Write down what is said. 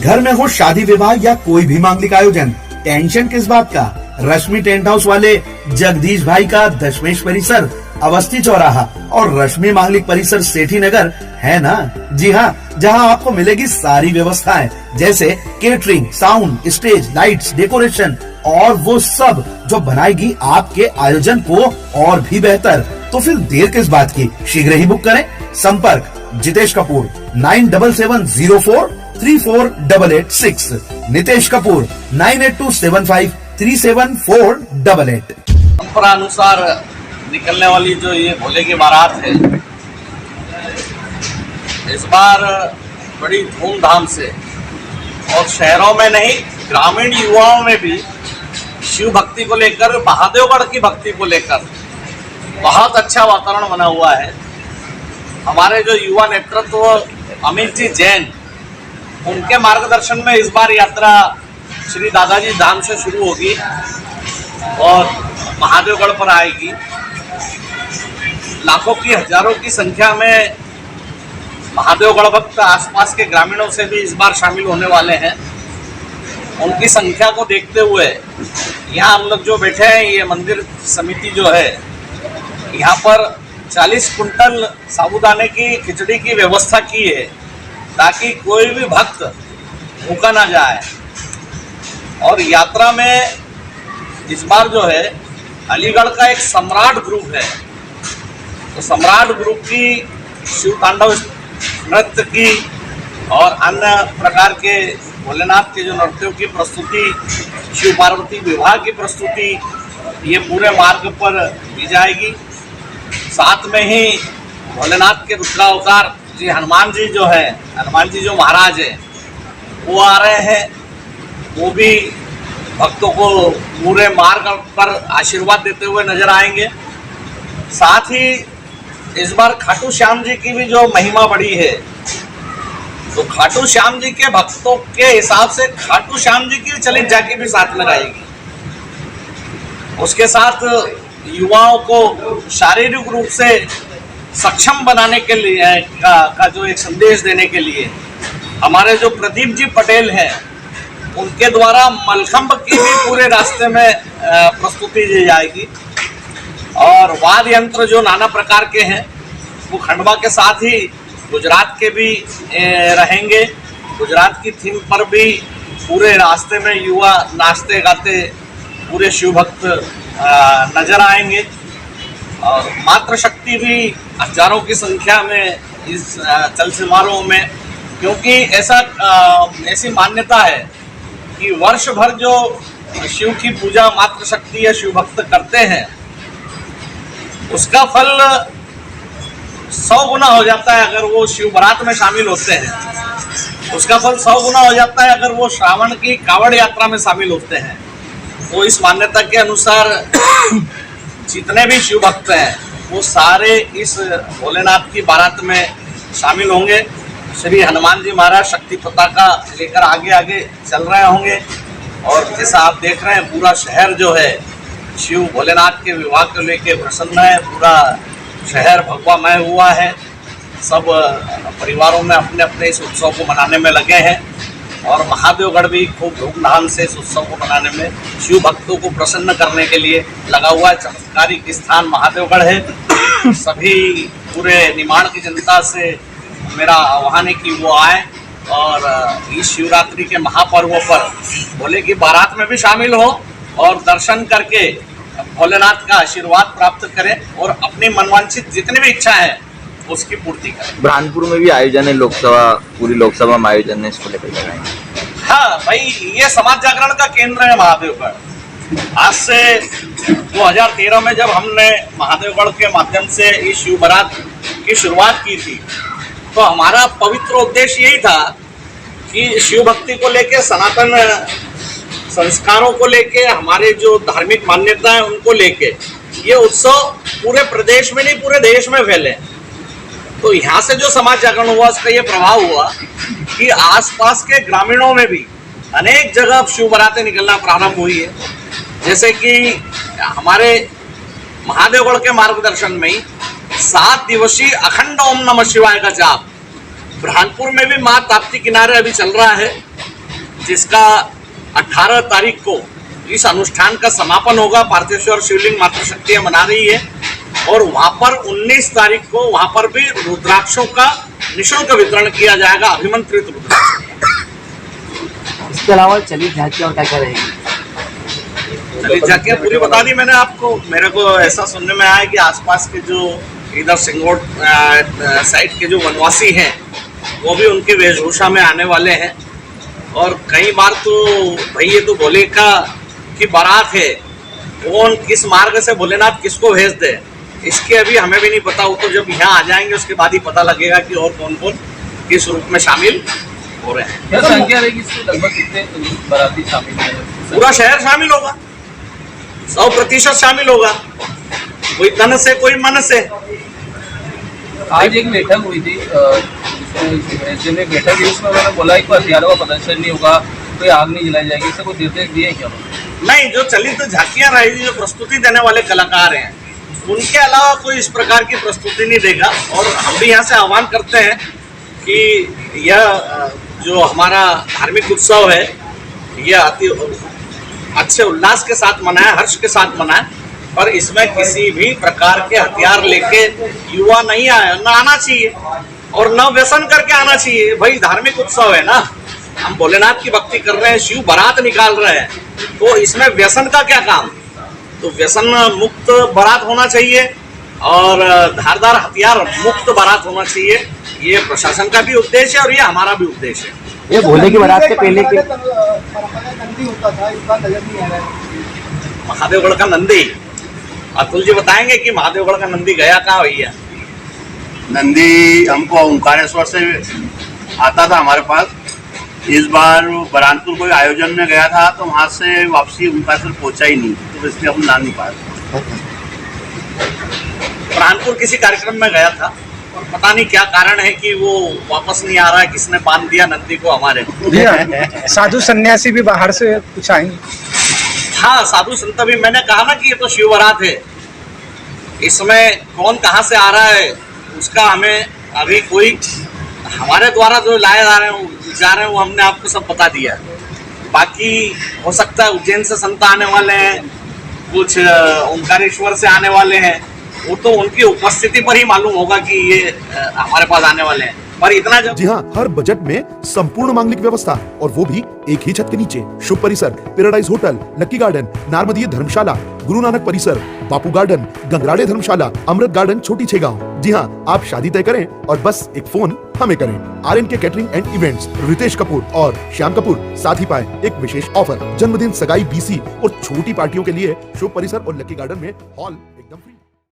घर में हो शादी विवाह या कोई भी मांगलिक आयोजन, टेंशन किस बात का। रश्मि टेंट हाउस वाले जगदीश भाई का दशमेश परिसर, अवस्थी चौराहा और रश्मि मांगलिक परिसर सेठी नगर है ना। जी हाँ, जहाँ आपको मिलेगी सारी व्यवस्थाएं जैसे catering, sound, stage, lights, decoration और वो सब जो बनाएगी आपके आयोजन को और भी बेहतर। तो फिर देर किस बात की, शीघ्र ही बुक करें। संपर्क जितेश कपूर 9770434886, नितेश कपूर 9827537488। परंपरा अनुसार निकलने वाली जो ये भोले की बारात है, इस बार बड़ी धूमधाम से और शहरों में नहीं, ग्रामीण युवाओं में भी शिव भक्ति को लेकर, महादेवगढ़ की भक्ति को लेकर बहुत अच्छा वातावरण बना हुआ है। हमारे जो युवा नेतृत्व अमित जी जैन, उनके मार्गदर्शन में इस बार यात्रा श्री दादाजी धाम से शुरू होगी और महादेवगढ़ पर आएगी। लाखों की, हजारों की संख्या में महादेवगढ़ भक्त आसपास के ग्रामीणों से भी इस बार शामिल होने वाले हैं। उनकी संख्या को देखते हुए यहाँ हम लोग जो बैठे हैं, ये मंदिर समिति जो है, यहाँ पर 40 कुंटल साबूदाने की खिचड़ी की व्यवस्था की है ताकि कोई भी भक्त भूखा ना जाए। और यात्रा में इस बार जो है अलीगढ़ का एक सम्राट ग्रुप है, तो सम्राट ग्रुप की शिव तांडव नृत्य की और अन्य प्रकार के भोलेनाथ के जो नृत्यों की प्रस्तुति, शिव पार्वती विवाह की प्रस्तुति, ये पूरे मार्ग पर दी जाएगी। साथ में ही भोलेनाथ के रुद्रावतार जी हनुमान जी जो है, हनुमान जी जो महाराज है, वो आ रहे हैं। वो भी भक्तों को पूरे मार्ग पर आशीर्वाद देते हुए नजर आएंगे। साथ ही इस बार खाटू श्याम जी की भी जो महिमा बढ़ी है, तो खाटू श्याम जी के भक्तों के हिसाब से खाटू श्याम जी की चलित झांकी भी साथ में रहेगी। उसके साथ युवाओं को शारीरिक रूप से सक्षम बनाने के लिए का जो एक संदेश देने के लिए हमारे जो प्रदीप जी पटेल हैं, उनके द्वारा मलखंब की भी पूरे रास्ते में प्रस्तुति दी जाएगी। और वाद्य यंत्र जो नाना प्रकार के हैं, वो खंडवा के साथ ही गुजरात के भी रहेंगे। गुजरात की थीम पर भी पूरे रास्ते में युवा नाचते गाते पूरे शिव भक्त नजर आएंगे। और मातृ शक्ति भी हजारों की संख्या में इस चल समारोह में, क्योंकि ऐसी मान्यता है कि वर्ष भर जो शिव की पूजा मातृ शक्ति या शिव भक्त करते हैं, उसका फल 100 गुना हो जाता है अगर वो शिव बारात में शामिल होते हैं। उसका फल 100 गुना हो जाता है अगर वो श्रावण की कावड़ यात्रा में शामिल होते हैं। तो इस मान्यता के अनुसार जितने भी शिव भक्त हैं, वो सारे इस भोलेनाथ की बारात में शामिल होंगे। श्री हनुमान जी महाराज शक्ति पताका लेकर आगे आगे चल रहे होंगे। और जैसा आप देख रहे हैं, पूरा शहर जो है शिव भोलेनाथ के विवाह को लेके प्रसन्न है। पूरा शहर भगवामय हुआ है। सब परिवारों में अपने अपने इस उत्सव को मनाने में लगे हैं। और महादेवगढ़ भी खूब धूमधाम से इस उत्सव को मनाने में, शिव भक्तों को प्रसन्न करने के लिए लगा हुआ है। चमत्कारिक स्थान महादेवगढ़ है। सभी पूरे निमाड़ की जनता से मेरा आह्वान है कि वो आए और इस शिवरात्रि के महापर्व पर भोले की बारात में भी शामिल हो और दर्शन करके भोलेनाथ का आशीर्वाद प्राप्त करें और अपनी मनवांछित जितनी भी इच्छा है उसकी पूर्ति करें। बुरहानपुर में भी आयोजन है, लोकसभा, पूरी लोकसभा में आयोजन है, इसको लेकर लगाएंगे। हाँ भाई, ये समाज जागरण का केंद्र है महादेवगढ़। आज से 2013 में जब हमने महादेवगढ़ के माध्यम से इस शिव बारात की शुरुआत की थी, तो हमारा पवित्र उद्देश्य यही था कि शिव भक्ति को लेके, सनातन संस्कारों को लेके, हमारे जो धार्मिक मान्यता है उनको लेके ये उत्सव पूरे प्रदेश में नहीं पूरे देश में फैले। तो यहाँ से जो समाज जागरण हुआ, उसका ये प्रभाव हुआ कि आसपास के ग्रामीणों में भी अनेक जगह शिव बारातें निकलना प्रारंभ हुई है। जैसे कि हमारे महादेवगढ़ के मार्गदर्शन में ही 7 दिवसीय अखंड ओम नमः शिवाय का जाप बुरहानपुर में भी माँ ताप्ती किनारे अभी चल रहा है। जिसका 18 तारीख को इस अनुष्ठान का समापन होगा। पार्थेश्वर शिवलिंग मातृशक्तियां मना रही है और वहां पर 19 तारीख को वहां पर भी रुद्राक्षों का निःशुल्क वितरण किया जाएगा, अभिमंत्रित रुद्राक्ष। इसके अलावा चलित झांकी और क्या क्या रहेगी? चलित झांकियां पूरी बता दी मैंने आपको। मेरे को ऐसा सुनने में आया कि आसपास के जो इधर सिंगोट साइड के जो वनवासी हैं वो भी उनके वेशभूषा में आने वाले हैं। और कई बार तो भाई ये तो भोले का की बारात है, कौन किस मार्ग से भोलेनाथ किसको भेज दे इसके अभी हमें भी नहीं पता। वो तो जब यहाँ आ जाएंगे उसके बाद ही पता लगेगा कि और कौन कौन किस रूप में शामिल हो रहे हैं। क्या संख्या रहेगी इसमें? लगभग कितने बाराती शामिल हैं? पूरा शहर शामिल होगा, 100% शामिल होगा, कोई तन से कोई मन से। आज एक बैठक हुई थी, जिसमें एक बैठक हुई, उसमें उन्होंने बोला कि हथियारों का प्रदर्शन नहीं होगा, कोई आग नहीं जलाई जाएगी, इससे कोई निर्देश दिए क्या? नहीं, जो चलित झांकियां रहेगी, जो प्रस्तुति देने वाले कलाकार हैं उनके अलावा कोई इस प्रकार की प्रस्तुति नहीं देगा। और हम भी यहाँ से आह्वान करते हैं कि यह जो हमारा धार्मिक उत्सव है यह अति अच्छे उल्लास के साथ मनाए, हर्ष के साथ मनाए, पर इसमें किसी भी प्रकार के हथियार लेके युवा नहीं आए, न आना चाहिए और न व्यसन करके आना चाहिए। भाई धार्मिक उत्सव है ना, हम भोलेनाथ की भक्ति कर रहे हैं, शिव बारात निकाल रहे हैं, तो इसमें व्यसन का क्या काम? तो व्यसन मुक्त बारात होना चाहिए और धारदार हथियार मुक्त बारात होना चाहिए। ये प्रशासन का भी उद्देश्य है और ये हमारा भी उद्देश्य है। ये भोले की बारात से पहले के महादेवगढ़ का नंदी, अतुल जी बताएंगे कि महादेवगढ़ का नंदी गया कहाँ भैया? नंदी हमको ओंकारेश्वर से आता था हमारे पास। इस बार बरानपुर कोई आयोजन में गया था तो वहाँ से वापसी ओंकारेश्वर पहुँचा ही नहीं, तो इसलिए हम ला नहीं पाए। बरानपुर किसी कार्यक्रम में गया था और पता नहीं क्या कारण है कि वो वापस नहीं आ रहा है, किसने बांध दिया नंदी को हमारे। साधु सन्यासी भी बाहर से कुछ आएंगे। हाँ, साधु संत भी, मैंने कहा ना कि ये तो शिव बारात है, इसमें कौन कहाँ से आ रहा है उसका हमें अभी कोई, हमारे द्वारा जो लाए जा रहे हैं वो हमने आपको सब बता दिया। बाकी हो सकता है उज्जैन से संत आने वाले हैं, कुछ ओंकारेश्वर से आने वाले हैं, वो तो उनकी उपस्थिति पर ही मालूम होगा कि ये हमारे पास आने वाले हैं। पर इतना जब जी हाँ, हर बजट में संपूर्ण मांगलिक व्यवस्था और वो भी एक ही छत के नीचे। शुभ परिसर, पैराडाइज होटल, लक्की गार्डन, नारमदीय धर्मशाला, गुरु नानक परिसर, बापू गार्डन, गंगराड़े धर्मशाला, अमृत गार्डन, छोटी छेगांव। जी हाँ, आप शादी तय करें और बस एक फोन हमें करें। RN के catering and events, Ritesh Kapoor और श्याम कपूर साथ ही पाए एक विशेष ऑफर। जन्मदिन, सगाई, BC और छोटी पार्टियों के लिए शुभ परिसर और लक्की गार्डन में हॉल